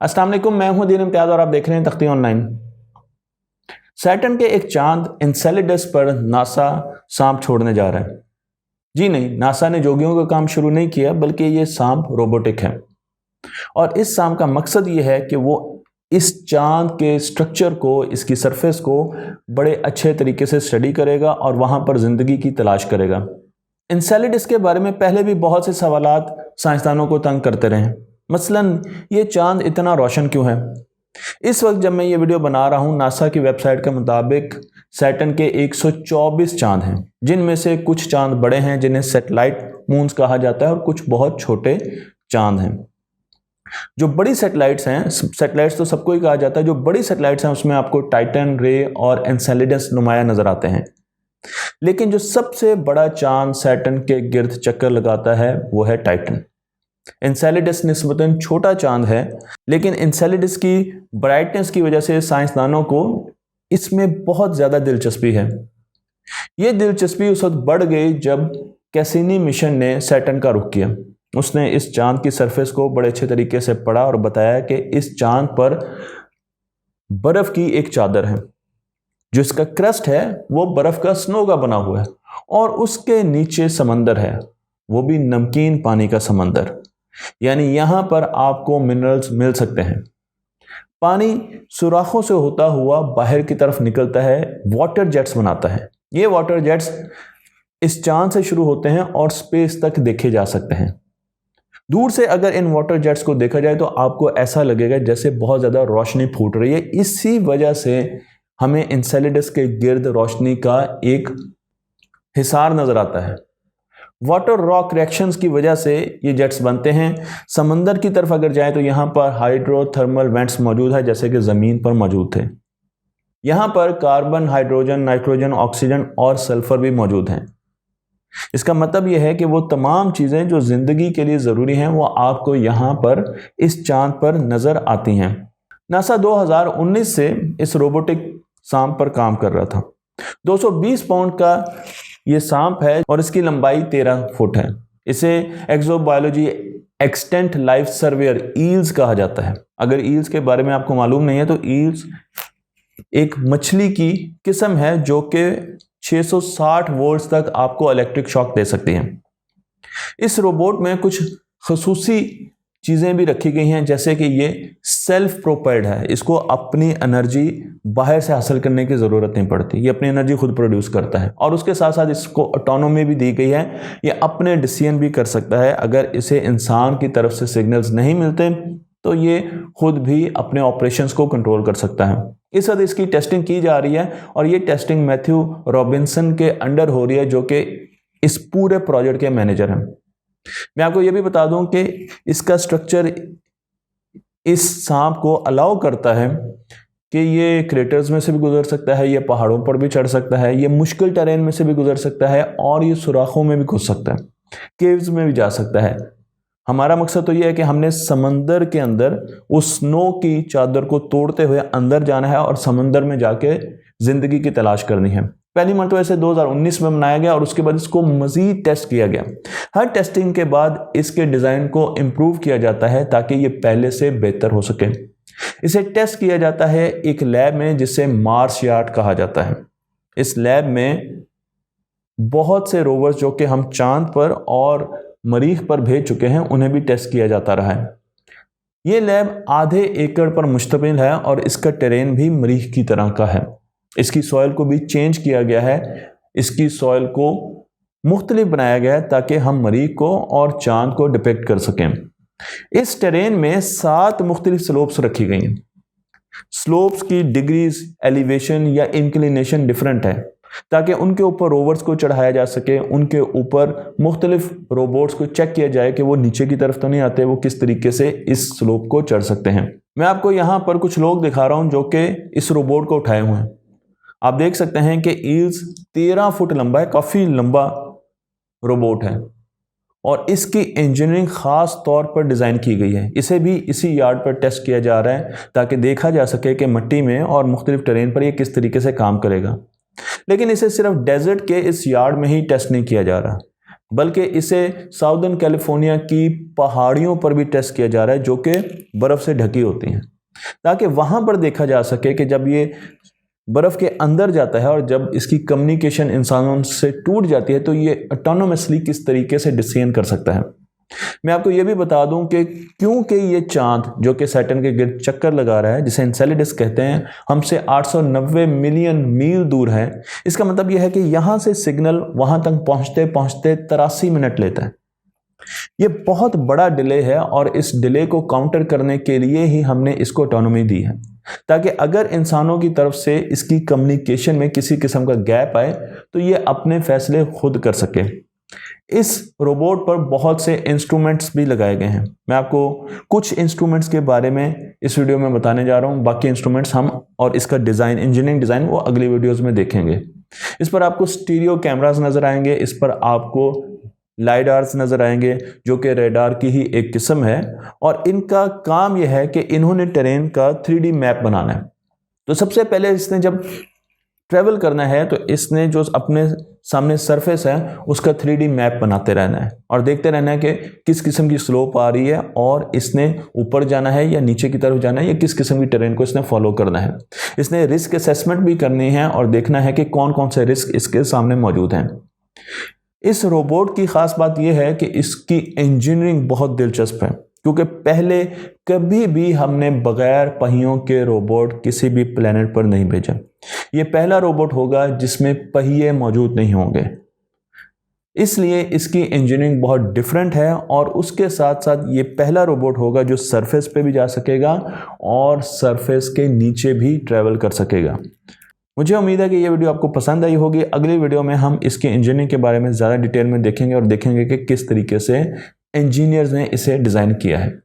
अस्सलाम वालेकुम, मैं हूं दीन इम्तियाज और आप देख रहे हैं तख्ती ऑनलाइन। सैटर्न के एक चांद एनसेलेडस पर नासा सांप छोड़ने जा रहा है। जी नहीं, नासा ने जोगियों का काम शुरू नहीं किया, बल्कि ये सांप रोबोटिक है। और इस सांप का मकसद ये है कि वो इस चांद के स्ट्रक्चर को, इसकी सरफेस को बड़े अच्छे तरीके से स्टडी करेगा और वहां पर जिंदगी की तलाश करेगा। एनसेलेडस के बारे में पहले भी बहुत से सवालात साइंसदानों को तंग करते रहे। मसलन, ये चांद इतना रोशन क्यों है? इस वक्त जब मैं ये वीडियो बना रहा हूं, नासा की वेबसाइट के मुताबिक सैटर्न के 124 चांद हैं, जिनमें से कुछ चांद बड़े हैं जिन्हें सैटेलाइट मून्स कहा जाता है और कुछ बहुत छोटे चांद हैं। जो बड़ी सैटेलाइट्स हैं, सैटेलाइट्स तो सबको ही कहा जाता है, जो बड़ी सैटेलाइट्स हैं उसमें आपको टाइटन, रे और एनसेलेडस नुमाया नजर आते हैं। लेकिन जो सबसे बड़ा चांद सैटर्न के गिर्द चक्कर लगाता है वो है टाइटन। एनसेलेडस निस्बतन छोटा चांद है, लेकिन एनसेलेडस की ब्राइटनेस की वजह से साइंसदानों को इसमें बहुत ज़्यादा दिलचस्पी है। ये दिलचस्पी उस वक्त बढ़ गई जब कैसिनी मिशन ने सैटर्न का रुख किया। उसने इस चांद की सरफेस को बड़े अच्छे तरीके से पढ़ा और बताया कि इस चांद पर बर्फ की एक चादर है। जो इसका क्रस्ट है वो बर्फ का स्नो का बना हुआ है और उसके नीचे समंदर है, वो भी नमकीन पानी का समंदर। यानी यहां पर आपको मिनरल्स मिल सकते हैं। पानी सुराखों से होता हुआ बाहर की तरफ निकलता है, वाटर जेट्स बनाता है। ये वाटर जेट्स इस चांद से शुरू होते हैं और स्पेस तक देखे जा सकते हैं। दूर से अगर इन वाटर जेट्स को देखा जाए तो आपको ऐसा लगेगा जैसे बहुत ज्यादा रोशनी फूट रही है। इसी वजह से हमें एनसेलेडस के गिर्द रोशनी का एक हिसार नजर आता है। वाटर रॉक रिएक्शंस की वजह से ये जेट्स बनते हैं। समंदर की तरफ अगर जाएं तो यहाँ पर हाइड्रोथर्मल वेंट्स मौजूद है, जैसे कि ज़मीन पर मौजूद थे। यहाँ पर कार्बन, हाइड्रोजन, नाइट्रोजन, ऑक्सीजन और सल्फर भी मौजूद हैं। इसका मतलब यह है कि वो तमाम चीज़ें जो ज़िंदगी के लिए ज़रूरी हैं वो आपको यहाँ पर इस चांद पर नज़र आती हैं। नासा 2019 से इस रोबोटिक सांप पर काम कर रहा था। 220 पाउंड का ये सांप है और इसकी लंबाई 13 फुट है। इसे exobiology extant life surveyor EELS कहा जाता है। अगर ईल्स के बारे में आपको मालूम नहीं है तो ईल्स एक मछली की किस्म है जो कि 660 वोल्ट्स तक आपको इलेक्ट्रिक शॉक दे सकती है। इस रोबोट में कुछ खसूसी चीज़ें भी रखी गई हैं, जैसे कि ये सेल्फ प्रोपेल्ड है। इसको अपनी एनर्जी बाहर से हासिल करने की ज़रूरत नहीं पड़ती, ये अपनी एनर्जी खुद प्रोड्यूस करता है। और उसके साथ साथ इसको ऑटोनोमी भी दी गई है, ये अपने डिसीजन भी कर सकता है। अगर इसे इंसान की तरफ से सिग्नल्स नहीं मिलते तो ये खुद भी अपने ऑपरेशंस को कंट्रोल कर सकता है। इस वक्त इसकी टेस्टिंग की जा रही है और ये टेस्टिंग मैथ्यू रॉबिन्सन के अंडर हो रही है, जो कि इस पूरे प्रोजेक्ट के मैनेजर हैं। मैं आपको यह भी बता दूं कि इसका स्ट्रक्चर इस सांप को अलाउ करता है कि ये क्रेटर्स में से भी गुजर सकता है, ये पहाड़ों पर भी चढ़ सकता है, ये मुश्किल टेरेन में से भी गुजर सकता है और ये सुराखों में भी घुस सकता है, केव्स में भी जा सकता है। हमारा मकसद तो ये है कि हमने समंदर के अंदर उस स्नो की चादर को तोड़ते हुए अंदर जाना है और समंदर में जाके जिंदगी की तलाश करनी है। पहली मरतबा इसे 2019 में बनाया गया और उसके बाद इसको मजीद टेस्ट किया गया। हर टेस्टिंग के बाद इसके डिज़ाइन को इम्प्रूव किया जाता है ताकि ये पहले से बेहतर हो सके। इसे टेस्ट किया जाता है एक लैब में जिसे मार्स यार्ड कहा जाता है। इस लैब में बहुत से रोवर्स जो कि हम चांद पर और मरीख पर भेज चुके हैं, उन्हें भी टेस्ट किया जाता रहा है। ये लैब आधे एकड़ पर मुश्तमिल है और इसका टेरेन भी मरीख की तरह का है। इसकी सॉइल को भी चेंज किया गया है, इसकी सॉइल को मुख्तलिफ बनाया गया है ताकि हम मरीख को और चांद को डिपेक्ट कर सकें। इस टेरेन में 7 मुख्तलिफ स्लोप्स रखी गई हैं। स्लोप्स की डिग्रीज, एलिवेशन या इंक्लिनेशन डिफरेंट है ताकि उनके ऊपर रोवर्स को चढ़ाया जा सके, उनके ऊपर मुख्तलिफ रोबोट्स को चेक किया जाए कि वो नीचे की तरफ तो नहीं आते, वो किस तरीके से इस स्लोप को चढ़ सकते हैं। मैं आपको यहाँ पर कुछ लोग दिखा रहा हूँ जो कि इस रोबोट को उठाए हुए हैं। आप देख सकते हैं कि ईल्स 13 फुट लंबा है, काफ़ी लंबा रोबोट है और इसकी इंजीनियरिंग ख़ास तौर पर डिज़ाइन की गई है। इसे भी इसी यार्ड पर टेस्ट किया जा रहा है ताकि देखा जा सके कि मिट्टी में और मुख्तलिफ टेरेन पर यह किस तरीके से काम करेगा। लेकिन इसे सिर्फ डेजर्ट के इस यार्ड में ही टेस्ट नहीं किया जा रहा, बल्कि इसे साउदर्न कैलिफोर्निया की पहाड़ियों पर भी टेस्ट किया जा रहा है जो कि बर्फ़ से ढकी होती हैं, ताकि वहाँ पर देखा जा सके कि जब ये बर्फ़ के अंदर जाता है और जब इसकी कम्युनिकेशन इंसानों से टूट जाती है तो ये ऑटोनोमसली किस तरीके से डिसीजन कर सकता है। मैं आपको ये भी बता दूं कि क्योंकि ये चांद जो कि सैटर्न के गिर्द चक्कर लगा रहा है, जिसे एनसेलेडस कहते हैं, हमसे 890 मिलियन मील दूर है। इसका मतलब यह है कि यहाँ से सिग्नल वहाँ तक पहुँचते पहुँचते 83 मिनट लेता है। ये बहुत बड़ा डिले है और इस डिले को काउंटर करने के लिए ही हमने इसको ऑटोनॉमी दी है, ताकि अगर इंसानों की तरफ से इसकी कम्युनिकेशन में किसी किस्म का गैप आए तो ये अपने फैसले खुद कर सके। इस रोबोट पर बहुत से इंस्ट्रूमेंट्स भी लगाए गए हैं। मैं आपको कुछ इंस्ट्रूमेंट्स के बारे में इस वीडियो में बताने जा रहा हूं। बाकी इंस्ट्रूमेंट्स हम और इसका डिज़ाइन, इंजीनियरिंग डिज़ाइन, वो अगली वीडियोस में देखेंगे। इस पर आपको स्टीरियो कैमरास नज़र आएंगे, इस पर आपको लाइडार्स नज़र आएंगे जो कि रेडार की ही एक किस्म है, और इनका काम यह है कि इन्होंने टेरेन का 3D मैप बनाना है। तो सबसे पहले इसने जब ट्रैवल करना है तो इसने जो अपने सामने सरफेस है उसका 3D मैप बनाते रहना है और देखते रहना है कि किस किस्म की स्लोप आ रही है और इसने ऊपर जाना है या नीचे की तरफ जाना है या किस किस्म की टेरेन को इसने फॉलो करना है। इसने रिस्क असेसमेंट भी करनी है और देखना है कि कौन कौन से रिस्क इसके सामने मौजूद हैं। इस रोबोट की खास बात यह है कि इसकी इंजीनियरिंग बहुत दिलचस्प है, क्योंकि पहले कभी भी हमने बगैर पहियों के रोबोट किसी भी प्लेनेट पर नहीं भेजा। ये पहला रोबोट होगा जिसमें पहिए मौजूद नहीं होंगे, इसलिए इसकी इंजीनियरिंग बहुत डिफरेंट है। और उसके साथ साथ ये पहला रोबोट होगा जो सरफेस पे भी जा सकेगा और सरफेस के नीचे भी ट्रैवल कर सकेगा। मुझे उम्मीद है कि ये वीडियो आपको पसंद आई होगी। अगली वीडियो में हम इसके इंजीनियरिंग के बारे में ज़्यादा डिटेल में देखेंगे और देखेंगे कि किस तरीके से इंजीनियर्स ने इसे डिज़ाइन किया है।